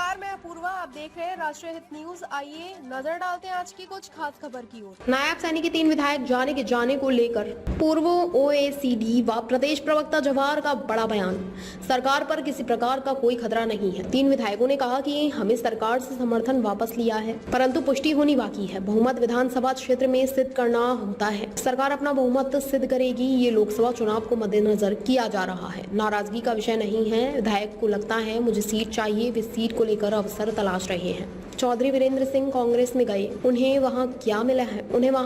नमस्कार, मैं अपूर्वा। आप देख रहे हैं राष्ट्रीय हित न्यूज। आइए नजर डालते हैं आज की कुछ खास खबर की ओर। नायब सैनी के 3 विधायक जाने को लेकर पूर्व ओएसीडी व प्रदेश प्रवक्ता जवाहर का बड़ा बयान। सरकार पर किसी प्रकार का कोई खतरा नहीं है। 3 विधायकों ने कहा कि हमें सरकार से समर्थन वापस लिया है, परंतु पुष्टि होनी बाकी है। बहुमत विधानसभा क्षेत्र में सिद्ध करना होता है। सरकार अपना बहुमत सिद्ध करेगी। ये लोकसभा चुनाव को मद्देनजर किया जा रहा है। नाराजगी का विषय नहीं है। विधायक को लगता है मुझे सीट चाहिए, वे सीट को लेकर अवसर तलाश रहे हैं। चौधरी वीरेंद्र सिंह कांग्रेस में गए, उन्हें वहां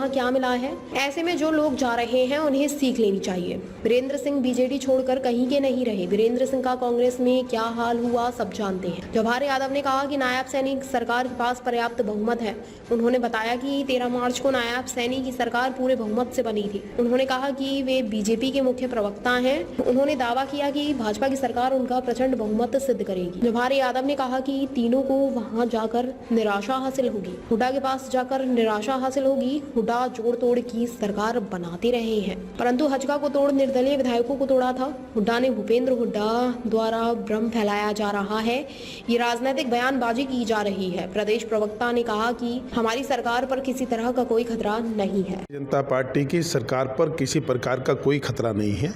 क्या मिला है। ऐसे में जो लोग जा रहे हैं उन्हें सीख लेनी चाहिए। वीरेंद्र सिंह बीजेडी छोड़कर कहीं के नहीं रहे। वीरेंद्र सिंह का कांग्रेस में क्या हाल हुआ सब जानते हैं। जवाहर यादव ने कहा कि नायब सैनी सरकार के पास पर्याप्त बहुमत है। उन्होंने बताया कि 13 मार्च को नायब सैनी की सरकार पूरे बहुमत से बनी थी। उन्होंने कहा कि वे बीजेपी के मुख्य प्रवक्ता हैं। उन्होंने दावा किया कि भाजपा की सरकार उनका प्रचंड बहुमत सिद्ध करेगी। जवाहर यादव ने कहा कि तीनों को वहां जाकर निराशा हासिल होगी। हुड्डा के पास जाकर निराशा हासिल होगी। हुड्डा जोड़ तोड़ की सरकार बनाते रहे हैं, परंतु हजका को तोड़ निर्दलीय विधायकों को तोड़ा था। हुड्डा ने भूपेंद्र हुड्डा द्वारा भ्रम फैलाया जा रहा है। ये राजनीतिक बयानबाजी की जा रही है। प्रदेश प्रवक्ता ने कहा कि हमारी सरकार पर किसी तरह का कोई खतरा नहीं है। जनता पार्टी की सरकार पर किसी प्रकार का कोई खतरा नहीं है।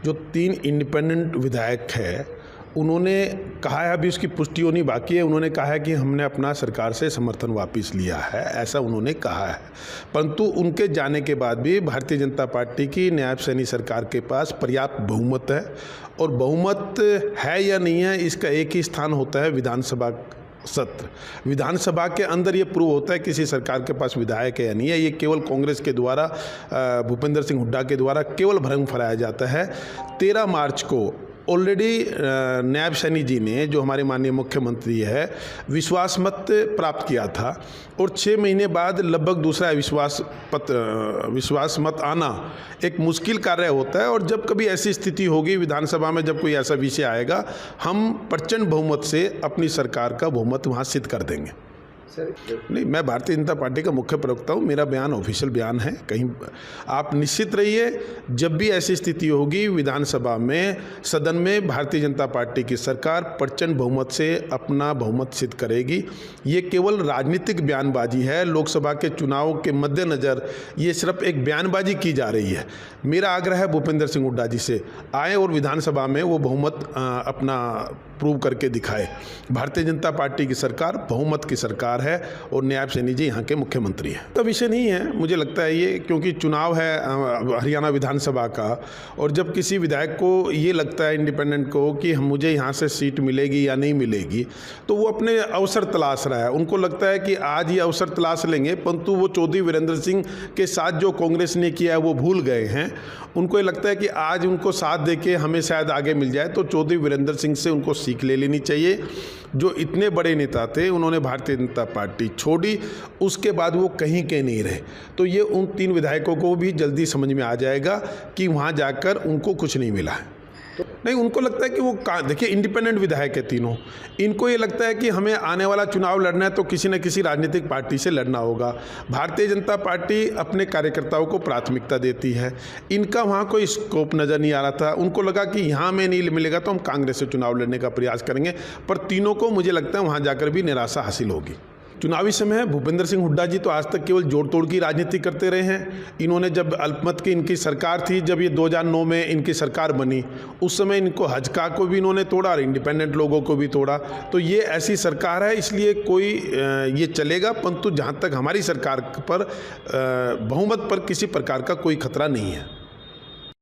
जो 3 इंडिपेंडेंट विधायक है उन्होंने कहा है, अभी उसकी पुष्टि होनी बाकी है। उन्होंने कहा है कि हमने अपना सरकार से समर्थन वापस लिया है, ऐसा उन्होंने कहा है। परंतु उनके जाने के बाद भी भारतीय जनता पार्टी की नायब सैनी सरकार के पास पर्याप्त बहुमत है। और बहुमत है या नहीं है, इसका एक ही स्थान होता है, विधानसभा सत्र। विधानसभा के अंदर ये प्रूव होता है किसी सरकार के पास विधायक है या नहीं है। ये केवल कांग्रेस के द्वारा, भूपेंद्र सिंह हुड्डा के द्वारा केवल भ्रम फैलाया जाता है। 13 मार्च को ऑलरेडी नायब सैनी जी ने, जो हमारे माननीय मुख्यमंत्री है, विश्वास मत प्राप्त किया था और 6 महीने बाद लगभग दूसरा विश्वास मत आना एक मुश्किल कार्य होता है। और जब कभी ऐसी स्थिति होगी विधानसभा में, जब कोई ऐसा विषय आएगा, हम प्रचंड बहुमत से अपनी सरकार का बहुमत वहाँ सिद्ध कर देंगे। नहीं, मैं भारतीय जनता पार्टी का मुख्य प्रवक्ता हूँ। मेरा बयान ऑफिशियल बयान है। कहीं आप निश्चित रहिए, जब भी ऐसी स्थिति होगी विधानसभा में, सदन में, भारतीय जनता पार्टी की सरकार प्रचंड बहुमत से अपना बहुमत सिद्ध करेगी। ये केवल राजनीतिक बयानबाजी है। लोकसभा के चुनाव के मद्देनज़र ये सिर्फ एक बयानबाजी की जा रही है। मेरा आग्रह है भूपेंद्र सिंह हुड्डा जी से, आए और विधानसभा में वो बहुमत अपना प्रूव करके दिखाए। भारतीय जनता पार्टी की सरकार बहुमत की सरकार है और नायब सैनी जी यहाँ के मुख्यमंत्री हैं। तो विषय नहीं है मुझे लगता है ये, क्योंकि चुनाव है हरियाणा विधानसभा का। और जब किसी विधायक को ये लगता है, इंडिपेंडेंट को, कि मुझे यहाँ से सीट मिलेगी या नहीं मिलेगी, तो वो अपने अवसर तलाश रहा है। उनको लगता है कि आज ये अवसर तलाश लेंगे, परंतु वो चौधरी वीरेंद्र सिंह के साथ जो कांग्रेस ने किया है वो भूल गए हैं। उनको ये लगता है कि आज उनको साथ देके हमें शायद आगे मिल जाए, तो चौधरी वीरेंद्र सिंह से उनको सीख ले लेनी चाहिए। जो इतने बड़े नेता थे, उन्होंने भारतीय जनता पार्टी छोड़ी, उसके बाद वो कहीं के नहीं रहे। तो ये उन 3 विधायकों को भी जल्दी समझ में आ जाएगा कि वहाँ जाकर उनको कुछ नहीं मिला है। नहीं, उनको लगता है कि वो देखिए, इंडिपेंडेंट विधायक है तीनों। इनको ये लगता है कि हमें आने वाला चुनाव लड़ना है तो किसी न किसी राजनीतिक पार्टी से लड़ना होगा। भारतीय जनता पार्टी अपने कार्यकर्ताओं को प्राथमिकता देती है। इनका वहाँ कोई स्कोप नज़र नहीं आ रहा था। उनको लगा कि यहाँ में नहीं मिलेगा तो हम कांग्रेस से चुनाव लड़ने का प्रयास करेंगे। पर तीनों को मुझे लगता है वहाँ जाकर भी निराशा हासिल होगी। चुनावी समय भूपेंद्र सिंह हुड्डा जी तो आज तक केवल जोड़ तोड़ की राजनीति करते रहे हैं। इन्होंने जब अल्पमत की इनकी सरकार थी, जब ये 2009 में इनकी सरकार बनी, उस समय इनको हजका को भी इन्होंने तोड़ा और इंडिपेंडेंट लोगों को भी तोड़ा। तो ये ऐसी सरकार है, इसलिए कोई ये चलेगा। परंतु जहाँ तक हमारी सरकार पर बहुमत पर किसी प्रकार का कोई खतरा नहीं है।